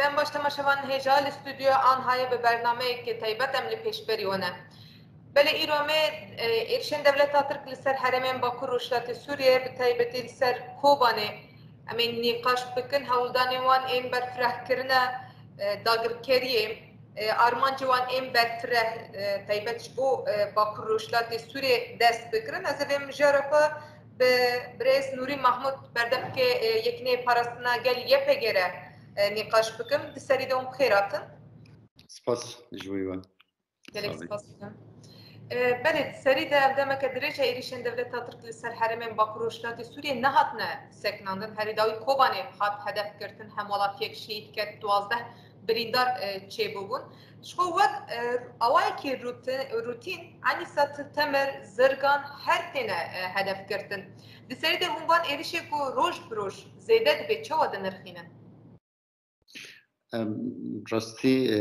دم باش تماشاوان هجال استودیو آنهای به برنامه که تایبت املی پیش بریونه. بله ایرامه ایرشن دولت ترک لسر حرمین باکو روشلات سوریه به تایبتی لسر کوبانه امین نقاش بکن هولدانی وان این برفره کرنه داگر کریه آرمان جوان این برفره تایبتش بو باکو روشلات سوریه دست بکرن از ویم جرفه به برز نوری محمود بردم که یکنه پاراستنا گل یپه گره نقاش بکم دسری دوم خیراتن سپاس جویوان گلک سپاس بکم بله سری دم که درجه ایریشن دولت ترک لسر حرمین باکروشلات سوریه نهاتنه سکناندن هری داوی کوبانه هات هدف کردن همولات یک شهید کرد 12 بریندار چه بودن شو وقت اوای که روتین انی سات تمر زرگان هر تنه هدف کردن دسری ده هنگان ایریشه کو روش بروش زیده به چه واد نرخینن راستی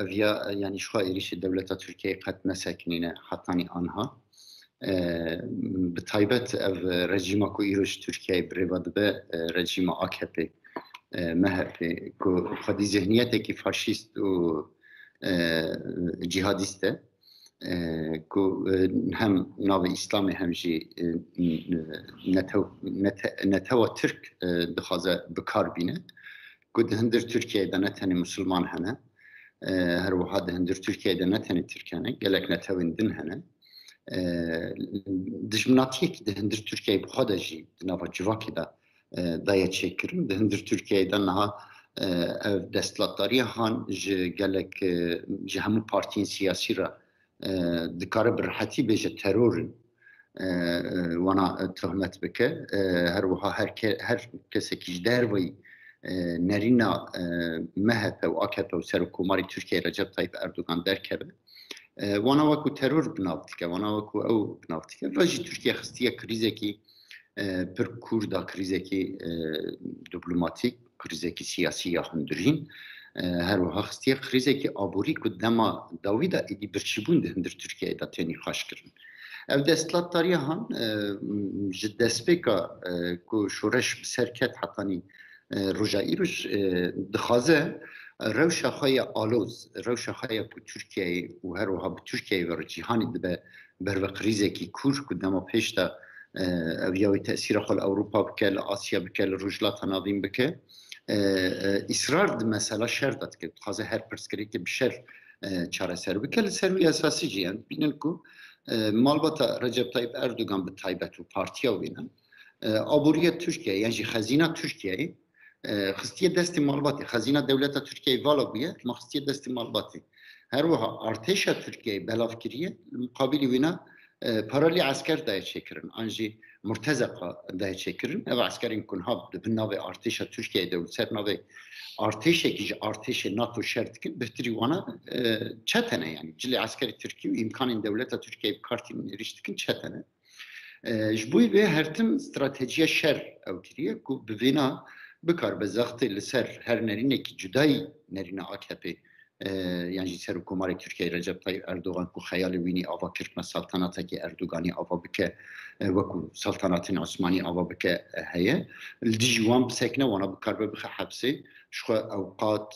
اویا یعنی شو ایریش دولت ترکیه قد مسکنینه حتانی آنها به تایبت او رژیم کو ایروش ترکیه بریواد به رژیم AKP MHP که خودی ذهنیت کی فاشیست و جهادیسته که هم ناو اسلام همجی نتو ترک دخوازه بکار بینه که هندر ترکیه ده نتنی مسلمان هنه هر واحد هندر ترکیه ده نتنی ترکانه گلک نتویندن هنه دجمناتیه که ده هندر ترکیه بخواده جی نوا جواکی ده دایه چکرم ده هندر ترکیه ده نها دستلاتداری هان گلک جه همو پارتین سیاسی را دکاره برحتی بیجه ترورن وانا تهمت بکه هر وها هر کسی کش در وی نرینا MHP و AKP و سرکوماری ترکیه رجب طیب اردوغان درکبه وانا وکو ترور بنافتیکه وانا وکو او بنافتیکه واجی ترکیه خستیه کریزه کی پر کوردا کریزه کی دیپلماتیک کریزه کی سیاسی یا هندرین هر وها خستیه کریزه کی آبوری که دما داویدا ایدی برچیبون ده هندر ترکیه دا تینی خاش کرن او دستلات تاریه هان جدست بکا که شورش بسرکت حتانی روجا ایروش دخوازه روشا خواهی آلوز روشا خواهی که ترکیه و هر وها به ترکیه و جهانی دبه بروق ریزه کی کور که دما پیشتا اویاوی تأثیر خال اروپا بکه لآسیا بکه لروجلات نادیم بکه اصرار ده مثلا شر داد که دخوازه هر پرسکری که بشر چاره سر بکه لسروی اساسی جیان بینن که مالباتا رجب طیب اردوغان به طیبت و پارتیا بینن آبوریت ترکیه یعنی خزینه ترکیه خستیه دست مالباتی خزینه دولت ترکیه والا بیه ما خستیه دست مالباتی هر وها ارتش ترکیه بلافکریه مقابل وینا پارالی عسكر دای چکرن انجی مرتزقه دای چکرن او عسكرین کنها به ناو ارتش ترکیه دو سر ناو ارتش کی ارتش ناتو شرط کن بهتری وانا چتنه یعنی جلی عسكری ترکیه و امکان دولت ترکیه کارتین رشتکن چتنه جبوی به هرتم استراتژی شر او کریه کو بوینا بکار به زختی لسر هر نرینه که جدایی نرینه AKP یعنی سر حکومت ترکیه رجب طیب اردوغان کو خیال وینی آوا کرد سلطنت که اردوغانی آوا بکه وکو سلطنت عثمانی آوا بکه هیه الدیجوان بسکنه وانا بکار به بخ حبسی شخو اوقات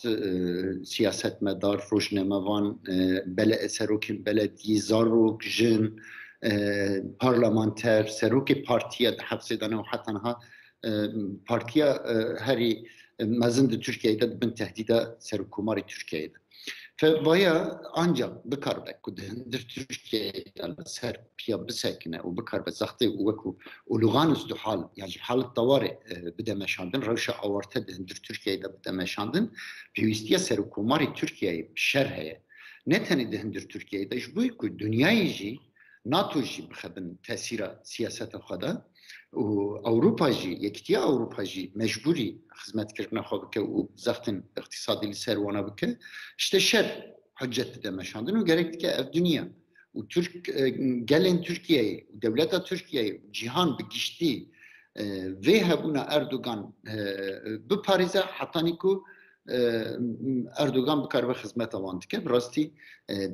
سیاست مدار روشنموان بله سروک بلدی زاروک جن پارلمانتر سروک پارتیا حبسی دانه و حتی نها پارتیا هری مزند ترکیه ده بن تهدیده سرکوماری ترکیه ده فبایا ancak بکار بکده در ترکیه سر پیا بسکنه و بکار به زخته و وکو اولوغان است حال یعنی حالت طوارئ بده مشاندن روش آورته در ترکیه ده بده مشاندن پیوستیه سرکوماری ترکیه شرحه نه تنی در ترکیه ده جبوی که دنیایی جی ناتو جی بخبن تأثیر سیاست خدا و اوروپا جی یکتیا اوروپا جی مجبوری خدمت کردن خواب که و زختن اقتصادی لسروانا بکه اشته شر حجت ده مشاندن و گرکت که اف دنیا و ترک گلن ترکیه و دولت ترکیه جهان بگشتی و هبونا اردوغان بپاریزه حتی نیکو اردوغان بکار به خدمت آواند که براستی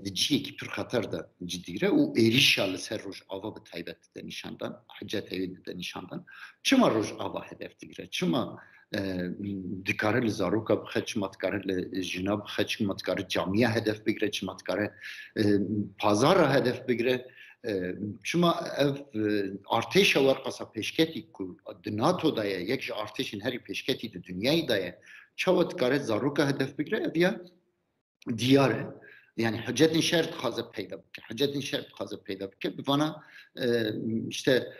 دیجی که پر خطر ده جدیره و ایریشال سر روش آوا به تایبت ده نشاندن حجت هیوید ده نشاندن چما روش آوا هدف دیگره چما دکاره لزاروکا بخه چما دکاره لجنا بخه چما دکاره جامعه هدف بگیره چما دکاره پازار هدف بگیره شما ارتش ورقصا پیشکتی کو دناتو دایه یک ارتشین هری پیشکتی د دنیای دایه چاوت کارت زاروکا هدف بگیره اویا دیاره yani hüccetin şart kazı peyda bike. Hüccetin şart kazı peyda bike. Bana işte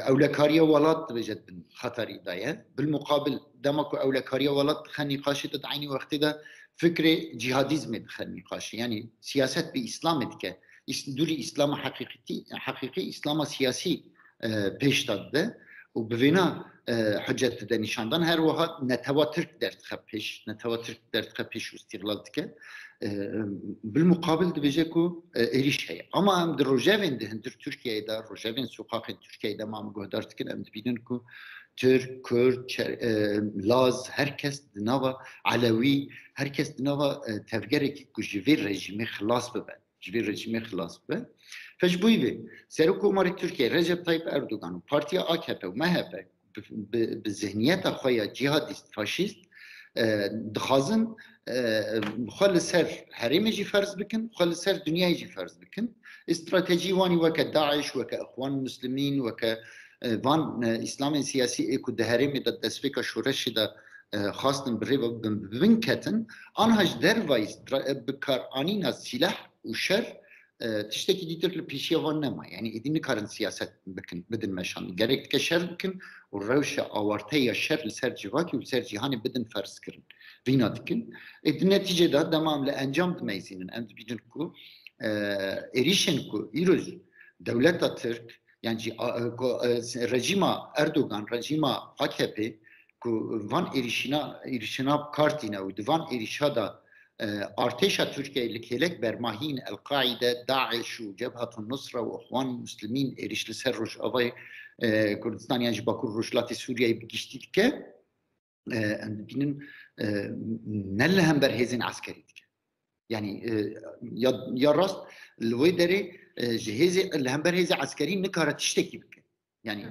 evlekariye velat veced bin hatari daye. Bilmukabil demek o evlekariye velat khani qaşi de aynı vakti de fikri cihadizm khani qaşi. Yani siyaset bir İslam edike. Duri İslam'a hakiki İslam'a siyasi peştadde. و بوینا حجت ده نشاندن هر وقت نتواتر درد خپش نتواتر درد خپش استقلال که بالمقابل دبیجه کو ایریش هی اما هم در روجاوین ده هندر ترکیه ده روجاوین سوقاق ترکیه ده ما مگودارت که هم دبیدن کو ترک کرد لاز herkes دنوا علوی herkes دنوا تفکر کی کو جوی رژیم خلاص ببن جوی رژیم خلاص ببن فجبویه سرک عمر ترکیه رجب طیب اردوغان و پارتی AKP و MHP به ذهنیت خویا جهادیست فاشیست دخازن خال سر حریم جی فرض بکن خال سر دنیای جی فرض بکن استراتژی وانی وک داعش وک اخوان مسلمین وک وان اسلام سیاسی اکو ده حریم د دسفک شورش ده خواستن بری و بنکتن آنهاش در وایس بکار آنینا سلاح و شر تشتكي دي ترك البيشيه ونما يعني إديني كارن سياسات بكن بدن مشان جريك كشر بكن والروشة أورتيا الشر لسر جواكي ولسر جهاني بدن فرس كرن فينا دكن النتيجة ده دمام لأنجام دميزين أنت بيدن كو إريشن كو إيروز دولة ترك يعني رجيما أردوغان رجيما AKP كو فان إريشنا بكارتينا ودفان إريشا ده ارتشا تركيا لكيلك برماهين القاعده داعش وجبهه النصره واخوان المسلمين اريش لسر روش اوي كردستان يعني باكور روشلاتي سوريا بيجشتيك بينن نلهم برهزين عسكري يعني يا راست الويدري جهاز اللهم برهز عسكري نكاره تشتكي بك يعني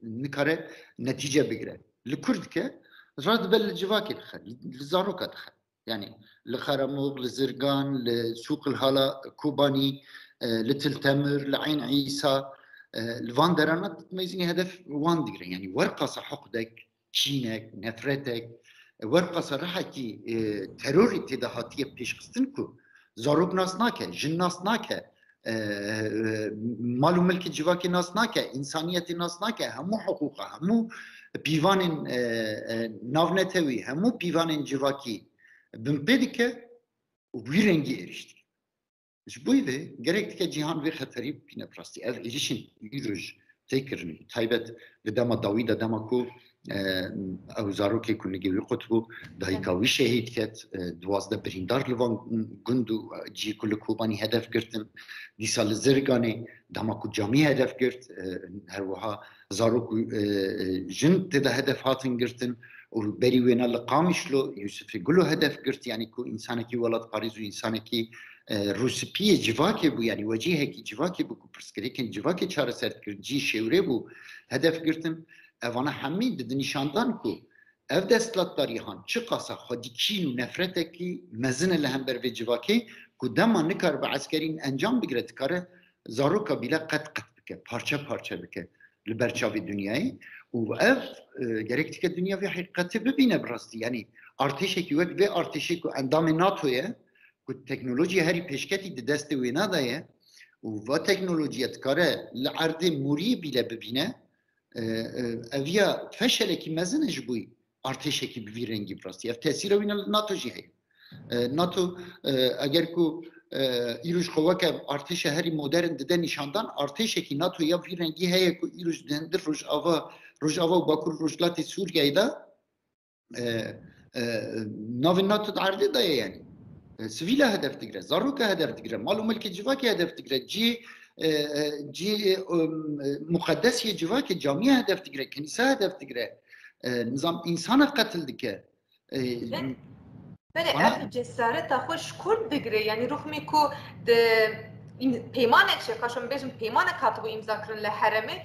نكاره نتيجه بقرا الكرد ك راد بل جواكي دخل لزاروكا دخل يعني لخرموغ لزرقان لسوق الهلا كوباني لتل تمر لعين عيسى الفاندرانات تميزني هدف وان ديجري يعني ورقص حقدك شينك نفرتك ورقص راحتي تروري تدهاتيه بيش قستنكو زاروك ناس ناكه جن ناس ناكه مالو ملك جواكي ناس ناكه انسانية ناس ناكه همو حقوقه همو بيوان نافنتوي همو بيوان جواكي بمبدكه وبيرنجي erişti. Buydu gerek ki cihan ve xatari bine prasti. Ev erişin yürüj tekirin taybet ve dama Davida dama ku ev zaroke kunigi ve kutbu dahi kavi şehit ket duazda birindar livan gundu ci kullu kubani hedef girtin disal zirgani dama ku cami hedef girt her vaha zarok jin te da hedef hatin girtin وبري وين القامشلو يوسف يقولوا هدف قرت يعني كو انسانك ولد باريس وانسانك روسبيه جواكي بو يعني وجهك جواكي بو برسكريكن جواكي چاره سرت جي شوري بو هدف قرتن اوانا حميد دنيشاندان كو اف دستلاتاري هان چقاسا خديكين نفرتكي مزن لهم بر جواكي كو دما نكر بعسكرين انجام بگرت كاره زاروكا بلا قد بك parça parça بك لبرچاوي دنياي و اف gerekti ki dünya ve hakikati bibine براستی yani ارتشکی وک و ارتشی کو اندام ناتویه کو تکنولوژی هری پیشکتی د دست وینا دایه و تکنولوژیت کاره لعرض موری بیله ببینه اویا فشل کی مزنج بوی ارتشکی بی رنگی براستی اف تاثیر وینا ناتو جی هی ناتو اگر کو ایروش قوک ارتش هری مدرن ده نشاندان ارتشکی ناتو یا بی رنگی هی کو ایروش دندر روجاوا و باکور روجلاتی سوریه دا ناوی ناتو عرضه دایه یعنی سویل هدف تگره زاروک هدف تگره مالو ملک جواکی هدف تگره جی مقدسی جواکی جامعه هدف تگره کنیسه هدف تگره نظام انسان قتل دکه بله اف جسارت خوش کرد بگیره یعنی رخمی کو پیمان چه کاشم بیشم پیمان کاتبو امضا کردن لحرمه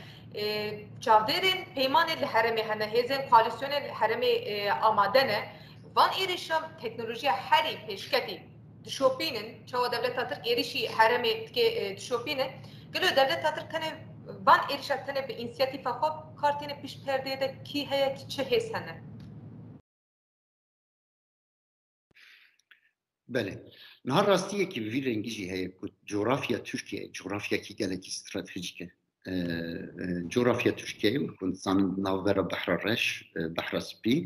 çavderên peymanê li herêmê hene, hêzên koalîsyonên li herêmê amade ne. Van êrişa teknolojiya herî pêşketî dişopînin, çawa devleta Tirk êrişî herêmê dike dişopînin, gelo devleta Tirk tenê van êrişa tenê bi înisiyatîfa xwe kartînê pîş perdeyê de kî heye çi hês hene? بله نهار راستیه که وی رنگی جی هی جغرافیا ترکیه جغرافیا کی گلکی استراتژیکه جغرافیا ترکیه کن زان ناوبر بحر رش بحر سپی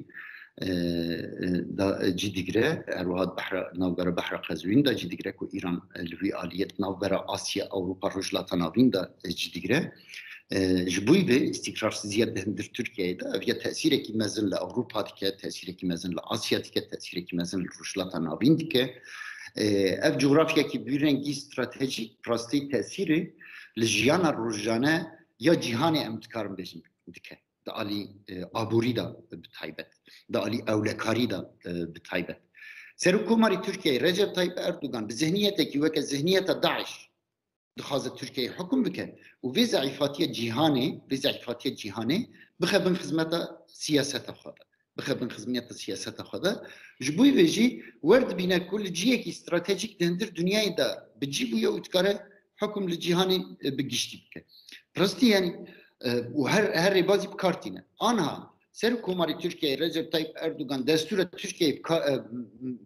دا جدیگره ارواد بحر ناوبر بحر قزوین دا جدیگره کو ایران لوی آلیت ناوبر آسیا اوروپا رجلات ناوین دا جدیگره جبوی به istikrarsızlığa dendir Türkiye'de ya tesiri ki mezun la Avrupa dike tesiri ki mezun la Asya dike tesiri ki mezun Ruslan navin dike ev coğrafya ki bir rengi stratejik prasti tesiri lejiyana rojane ya cihane emtkarım bizim dike da ali aburi da bitaybet da ali evlekari da bitaybet Serokkomari Türkiye Recep Tayyip Erdoğan bi zihniyeteki ve ke zihniyete Daesh دخوازه ترکیه حکم بکن و وی ضعیفاتی جهانی بخبن خدمت سیاست خدا بخبن خدمت سیاست خدا جبوی ویجی ورد بینه کل جیه کی استراتژیک دندر دنیای دا بجیبو یا اتکاره حکم لجهانی بگشتی بکن پرستی یعنی و هر ربازی بکارتینه آنها Serokkomari Türkiye Recep Tayyip Erdoğan desturu Türkiye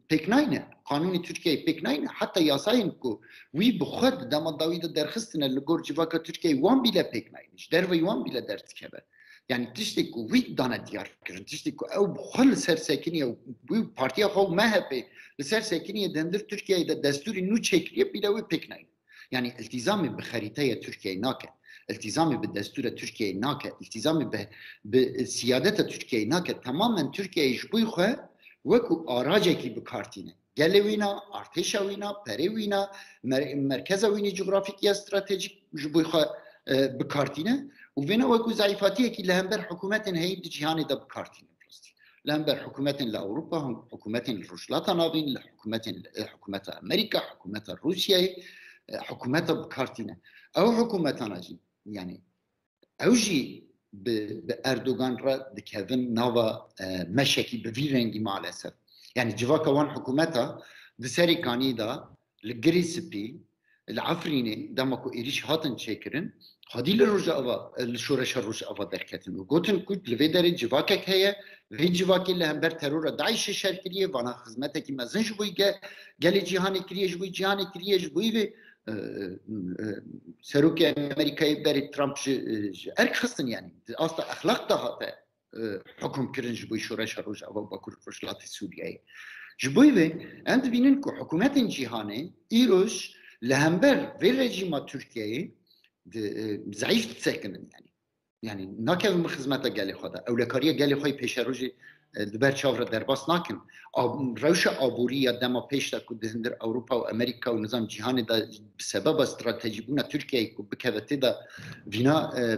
pek nayne kanuni Türkiye pek nayne hatta yasayın ku vi bu xud damadavida derxistine ligor civaka Türkiye wan bile pek nayne derve wan bile dertkebe yani tiştek ku vi dana diyar kirin tiştek ku ev bu xul sersekiniye bu partiya xo MHP sersekiniye dendir Türkiye'de desturi nu çekliye bile vi pek nayne yani iltizamı bi haritaya Türkiye nake التزامي بالدستور التركي ناكه التزامي بسيادة تركيا ناكه تماما تركيا يشبوي خو وكو آراجكي بكارتينه جلوينا ارتشاوينا بريوينا مركزا ويني جغرافيكيا استراتيجيك يشبوي خو بكارتينه وفينا وكو ضعيفاتيه كي لهمبر حكومات هي جهاني ده بكارتينه لهمبر حكومات لاوروبا حكومات الرجلات نابين حكومات امريكا حكومات روسيا حكومات بكارتينه او حكومات ناجي يعني اوجي باردوغان را دكافن نوا مشاكي بفيرنجي مع الاسف يعني جواكا وان حكومتها بسري كانيدا الجريسبي العفريني دمكو إيريش هاتن شاكرن هادي للرجاء الشورش الرجاء دركتن وقوتن كود لفيداري جواكا هي في جواكي اللي هم بر ترور داعش الشركية وانا خدمتك مازن جبوي قالي جهاني كريه جبوي جهاني كريه جبوي سروكي امريكاي بري ترامب ارك خصن يعني اصلا اخلاق ده حكم كرنج بوي شورش الرجاء وباكور رجلات سوريا جبوي عند بينكو حكومات جهاني ايروش لهمبر في رجيم تركيا ضعيف تسكن يعني ناكل من خدمته قالي خدا اولكاريه قالي خوي بيشروجي دبر چاور درباس ناكن روش عبوريه دما پیشتا کو دهندر اوروبا و امریکا و نظام جهانی دا بسبب استراتژی بونا ترکیه کو بکوته دا وینا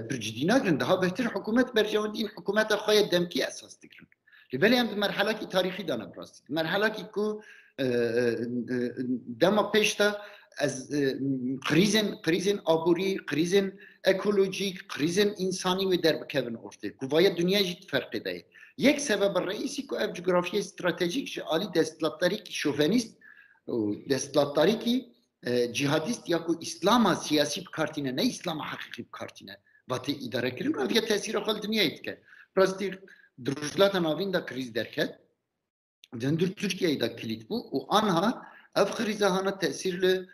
برجدینا گرن ده بهتر حکومت برجوندین حکومت خوی دمکی اساس دکرن لبلی هم مرحله کی تاریخی دانا براست مرحله کی کو دما پیشتا از کریزن عبوری کریزن اکولوژیک کریزن انسانی و در بکوون ارته کو وای دنیا جیت فرق ده یک سبب رئیسی که اف جغرافیای استراتژیک عالی دستلاتاری کی شوونیست و دستلاتاری کی جهادیست یا کو اسلام سیاسی بکارتینه نه اسلام حقیقی بکارتینه وقتی اداره کردن و یا تاثیر خال دنیایت که راستی درجلات ناوین دا کریز درکت دندر ترکیه دا کلید بو و آنها اف خریزه هانا تاثیر ل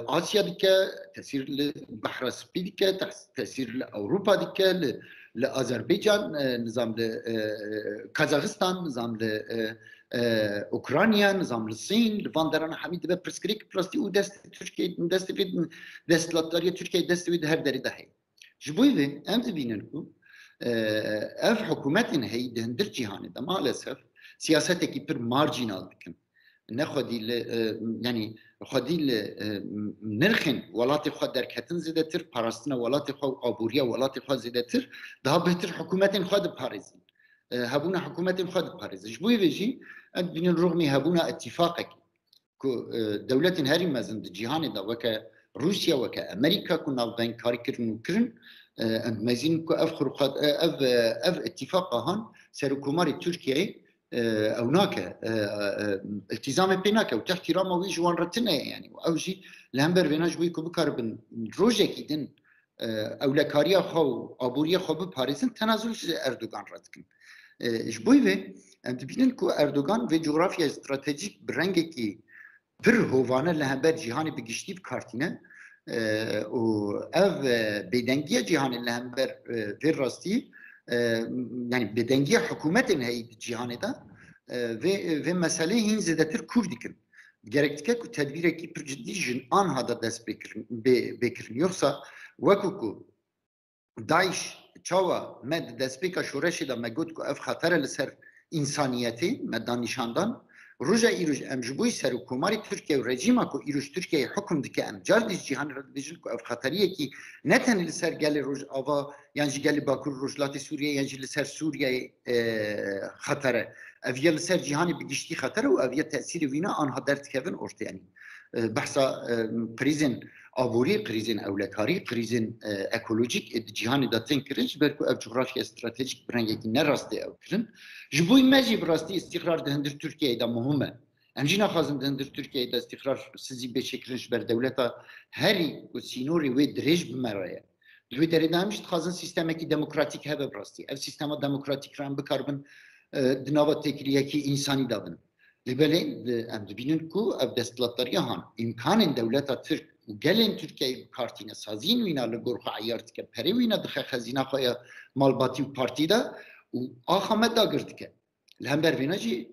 آسیا دیگه تاثیر ل بحر اسپی دیگه تاثیر ل اروپا دیگه لآذربایجان نظام کازاخستان نظام اوکراینیا نظام الصين لفاندران حميد به برسكريك بلاستي و دست تركيا دست بيد دستلاتاري تركيا دست بيد هر دري ده جبوي ام بينكو اف حكومتين هي دهندر جهان ده مالسف سياستك بير مارجينال دكن نخدي يعني خدي نرخن ولاتي خو دركتن زيدتر پاراستنا ولاتي خو عبوريه ولاتي خو زيدتر ده بهتر حكومتين خد باريزين هبونا حكومتين خد باريز جبوي بيجي بين الرغم هبونا اتفاقك كو دولتين هاري مازن جهان ده وك روسيا وك امريكا كنا بين كاريكرن مزين كو اف خروقات اف اتفاقها سركوماري تركيا او ناك التزام بيناك وتحت احترام ويجوان رتنا يعني او جي لهمبر بيناج ويكو بكاربن روجكي دن او لكاريا خو ابوريا خو بباريسن تنازل اردوغان راتكن ايش بوي ام تبينن كو اردوغان في جغرافيا استراتيجيك برنگكي پر هوانه لهمبر جهاني بگشتي بكارتينه و اف بدنگی جهان لهمبر في راستي يعني بدنگی حكومت هي جهان ده ve mesele hin zedetir Kürdikin. Gerektiğe ku tedbireki bir ciddi jin an hada dest bekirin. Yoksa vakuku Daesh çava med destpeka şureşi da megot ku ev xatere li ser insaniyeti medan nişandan Roja İruj emjbuy ser hukumari Türkiye rejima ku İruj Türkiye hüküm dike em cardiz cihan radijin ku ev xateriye ki neten li ser geli roj ava yani geli Bakur rojlati Suriye yani li ser Suriye xatere ev li ser cihani bigişti xatere ve ev ye tesiri vina anha dert kevin orta yani bahsa krizin aburi krizin evlekari krizin ekolojik cihani da tenkirinç belki ev coğrafya stratejik brengeki ne rastı evkirin jibuy mecib rastı istikrar dehendir Türkiye'de muhimme emcina xazım dehendir Türkiye'de istikrar sizi beşekirinç ber devleta heri o sinori ve direj bimeraya dvi deredamış xazın sistemeki demokratik hebe rastı ev sistema demokratik ram bikarbın dinava tekriyeki insani davın Libeli em dibinin ku ev destlatları han imkanın devleta Türk gelin Türkiye kartine sazin vina li gorxa ayartike peri vina dıxa xazina xaya malbati partida u axamet da girtike lehember vina jî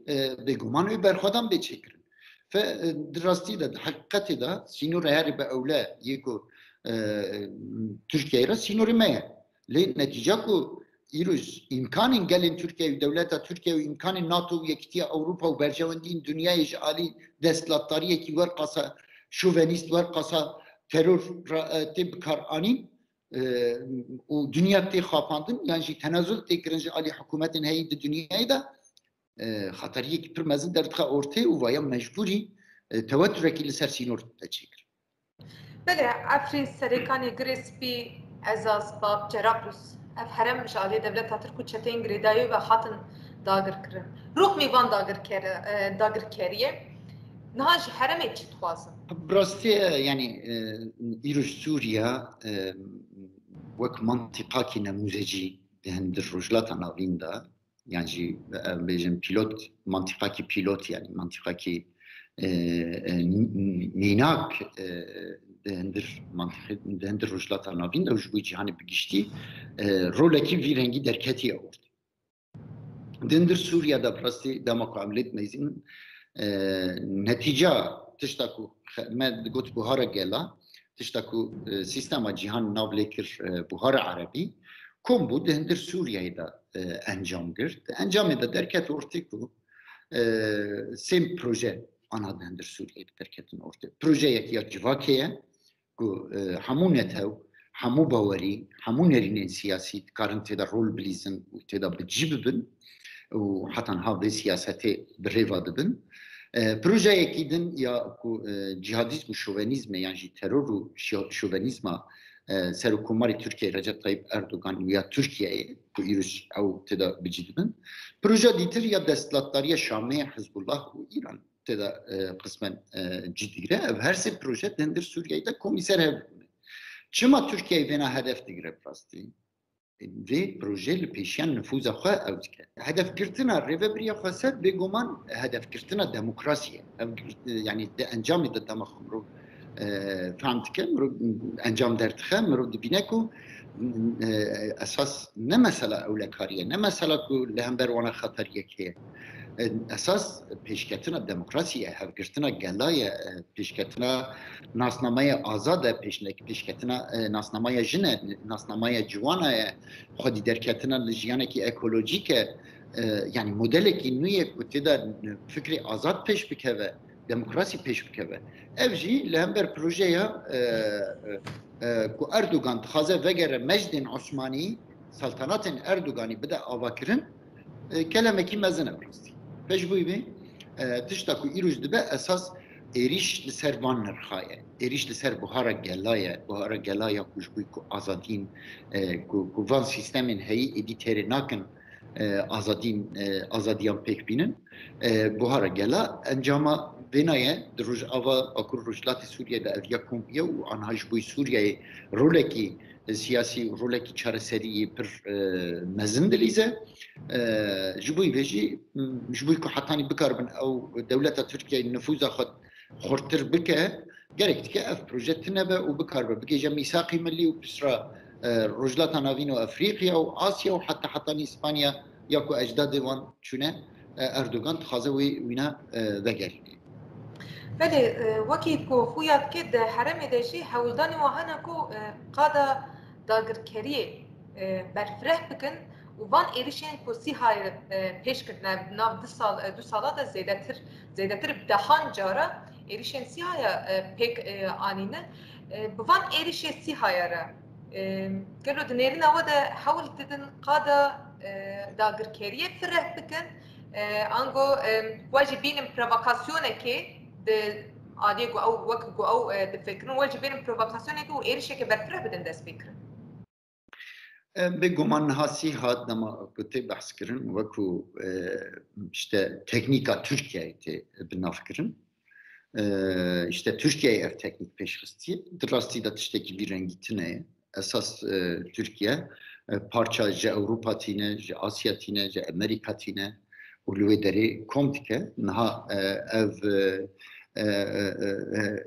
beguman ve berxadan beçekirin fe dirasti da hakikati da sinur her be evle yeko Türkiye'ye sinur meye le netice ku İruz imkanın gelin Türkiye devleta Türkiye imkanın NATO yektiye Avrupa ve berjevendin dünyaya jali destlatları ki var kasa şovenist var kasa terör tip karani o dünya te xapandın yani tenazzül tekrinci ali hükümetin heydi dünyayı da hatariye ki pirmezin dertha ortaya u vaya mecburi tevettüreki li ser sinor teçekir. Bele Afrin Serikani Grespi Azaz Bab Cerablus ev herem mişali devlet Türk çetin gridayı ve hatın dagir kirin. Ruh mivan dagir keriye. Nahaj herem etçi tuazın. براستی یعنی ایروش سوریا وک منطقه نموذجی دهندر رجلات ناویندا یعنی بیشتر پیلوت منطقه پیلوت یعنی منطقه میناک دهندر رجلات ناویندا و جوی جهانی بگشتی رولکی ویرنگی درکتی آورد. دهندر سوریا دا براستی دماغ میزین نتیجه تشتاكو ما قلت بهارة جلا تشتاكو سيستم جهان نافليكر بهارة عربي كم بود هندر سوريا إذا أنجام قرد أنجام إذا دركت أورتيكو سيم بروجي أنا هندر سوريا إذا دركت أورتيك بروجي يا جواكية كو حمونتها حمو باوري حمو نرين سياسي كارن تدا رول بليزن وتدا بتجيبن وحتى هذه سياساتي بريفادبن Projeye gidin ya cihadizm, şovenizm yani terör şovenizma serokkumari Türkiye Recep Tayyip Erdoğan ya Türkiye'ye bu İrus av teda bicidin. Proje ditir ya destlatları ya Şam'e Hizbullah ve İran teda kısmen ciddire. Her se proje dendir Suriye'de komiser ev. Çima Türkiye vena hedef digre prasti. Ve proje peşiyan nüfuza xwe ew dike. Hedefkirtina rêveberiya xwe ser bêguman hedefkirtina demokrasiye. Yani de encamê de dema xwe mirov fehm dike, mirov encam derdixe, mirov dibîne ku esas ne mesela ewlekariye, ne mesela ku li hember wana xeteriyek heye. Esas peşketina demokrasiye, hevgirtina gelaye, peşketina nasnamaya azade, peşketina nasnamaya jine, nasnamaya civanaya, xwedî derketina li jiyanekî ekolojike, yani modelekî nûye ku têda fikri azad pêş bikeve, demokrasî pêş bikeve. Ev jî li hember projeya ku Erdogan dixwaze vegere Mejdên Osmanî, saltanatên Erdoganî bide avakirin, kelemekî mezin ew rastî. Pejbûyî tişta ku îroj dibe esas êriş li ser van nirxaye, êriş li ser buhara gelaya kujbûy ku azadîn ku van sîstemên heyî êdî têrê nakin azadiyan pêk bînin. Buhara gela encama vênaye di rojava Bakur Rojhilatê Sûriyê de ev ya kompiye û anha ji bo Sûriyeyê rolekî siyasî rolekî çareseriyê pir mezin dilîze. Ji bo vê jî ji bo ku hetanî bikarbin ew dewleta Tirkiyeyê nüfuza xwe xurtir bike gerek dike ev proje tune be û bikarbe bigêje mîsaqî millî û pisra Rojhilata Navîn û Efrîqiya û Asya û heta hetanî İspanya ya ku ecdadê wan çûne Erdogan dixwaze wîne vegerîne. Belê wekî ku xuya dike di herêmê de jî hewldanê wan hene ku qada dagirkeriyê berfireh bikin û van êrişên ku Sîhayê pêşkirine nav du sala da zêdetir dehan cara êrişên Sîhaya pêk anîne bi van êrişê Sîhaya re gelo di nêrîna we de hewl didin qada dagirkeriyê fireh bikin ango we jî bînin provokasyonekê di adê ku ew wek ku ew difikirin we jî bînin provokasyonekê û êrişekê berfireh bidin dest pê kirin. Bêguman niha Sîhat dema ku tê behs kirin weku işte teknîka Tirkiyeyê tê binavkirin. İşte Türkiye ev teknik peşxistiye. Di rastî de tiştekî vî rengî tune. Esas Türkiye parça ji Avrupa tîne, ji Asya tîne, ji Amerika tîne û li wê derê kom dike. Niha ev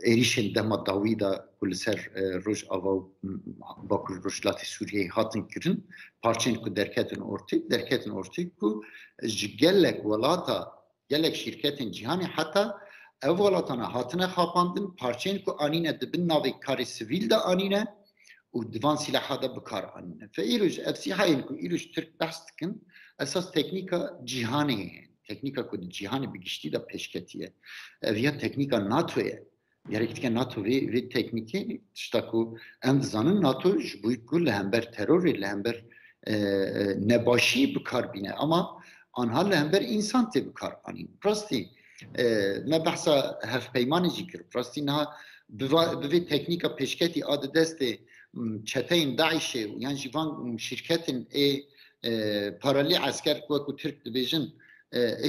êrişên dema dawî da ku li ser Rojava û Bakur Rojhilatê Sûriyeyê hatin kirin. Parçên ku derketin ortê ku ji gelek welata gelek şîrketên cîhanê heta ev welatana hatine xapandin parçên ku anîne dibin navê karê sivîl de anîne û divan sîlaha da bikar anîne. Fe îroj ev sîhayên ku îroj Tirk behs dikin esas teknîka cîhanê heye. Teknîka ku di cîhanê bi giştî de pêşketiye. Ev ya teknîka NATO'ye. Gerek dike NATO vê teknîkê tişta ku em dizanin NATO ji bo ku li hember terorê li hember nebaşî bikar bîne ama anha li hember însan tê bikar anîn. Rastî me behsa hevpeymanê jî kir. Rastî niha bi vê teknîka pêşketî a di destê çeteyên Daişê yan jî van şîrketên paralî esker ku Tirk dibêjin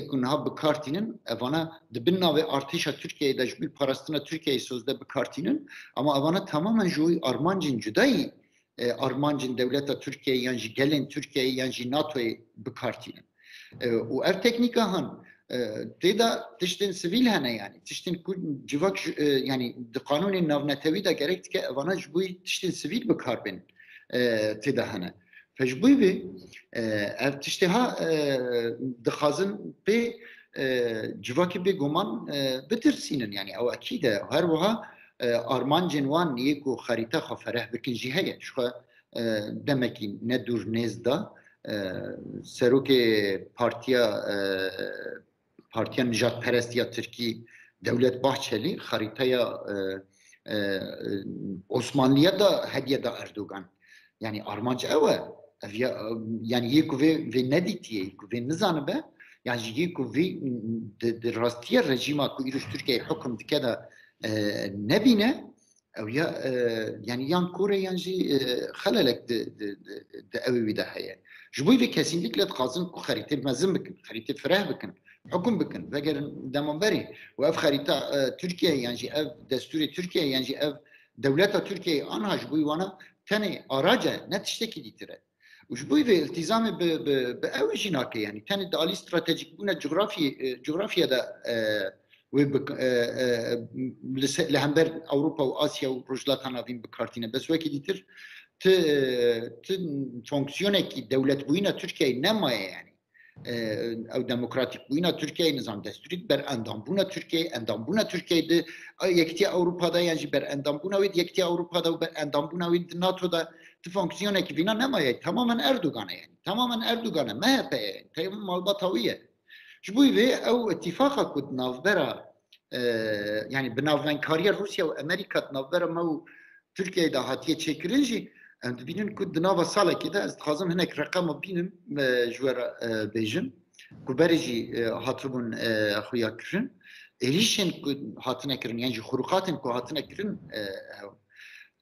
ku niha bikartînin evana dibin navê artêşa Tirkiyeyê de ji bo parastina Tirkiyeyê sözde bikartînin ama evana tamamen ji wî armancên cudayî armancên dewleta Tirkiyeyê yan jî gelên Tirkiyeyê yan jî NATO'yê bikartînin. û ev teknîka han têda tiştên sivîl hene yani tiştên ku civak yani di qanûnên navnetewî de gerek dike evana ji bo tiştên sivîl bikarbin têda hene. Fe ji bo vê ev tiştê ha dixwazin pê civakê bêguman bitirsînin yani ew ekîd e her wiha armancên wan yê ku xerîta xwe fereh bikin jî heye ji xwe demekî ne dûr nêz da serokê Partiya Nijadperestiya Tirkî Devlet Bahçeli xeritaya Osmanlıya da hediye da Erdogan. Yani armanc ew e. Yani yê ku vê nedîtiye, ku vê nizanibe, yani yê ku vê di rastiya rejîma ku îroj Tirkiyeyê hukm dike de nebîne, ew ya yani yan kore yan jî xelelek di evê wî de heye. Ji bo vê kesînlikle dixwazin ku xerîtê mezin bikin, xerîtê fireh bikin, hukm bikin, vegerin demanberî û ev xerîta Tirkiye yan jî ev destûrê Tirkiye yan jî ev dewleta Tirkiyeyê anha ji bo wana tenê arace ne tiştekî dîtire. û ji bo vê iltîzamê bi ew jî nake yani tenê di alî stratejîk bûna coğrafya da li hember Avrupa û Asya û Rojhilata Navîn bikartîne bes wekî dîtir fonksiyonekî dewletbûyîna Tirkiyeyê nemaye yani ew demokratîk bûyîna Tirkiyeyê nizam destûrî ber endambûna Tirkiyeyê endambûna Tirkiyeyê di yektiya Ewropa'da yan jî ber endambûna wê yektiya Ewropa'da û ber endambûna wê di NATO'da ti fonksiyonekî vîna nemaye tamamen Erdogan'a yani tamamen Erdogan'a MHP'ye tamamen malbata wî ye. Ji bo vê ew itîfaqa ku di navbera yani bi navvenkariya Rusya û Amerîka di navbera me û Tirkiyeyê de hatiye çêkirin jî em dibînin ku di nava salekê de ez dixwazim hinek reqama bînim ji we re bêjim ku berê jî hatibûn xuya kirin اريشن هاتنا كرن يعني خروقات كو هاتنا كرن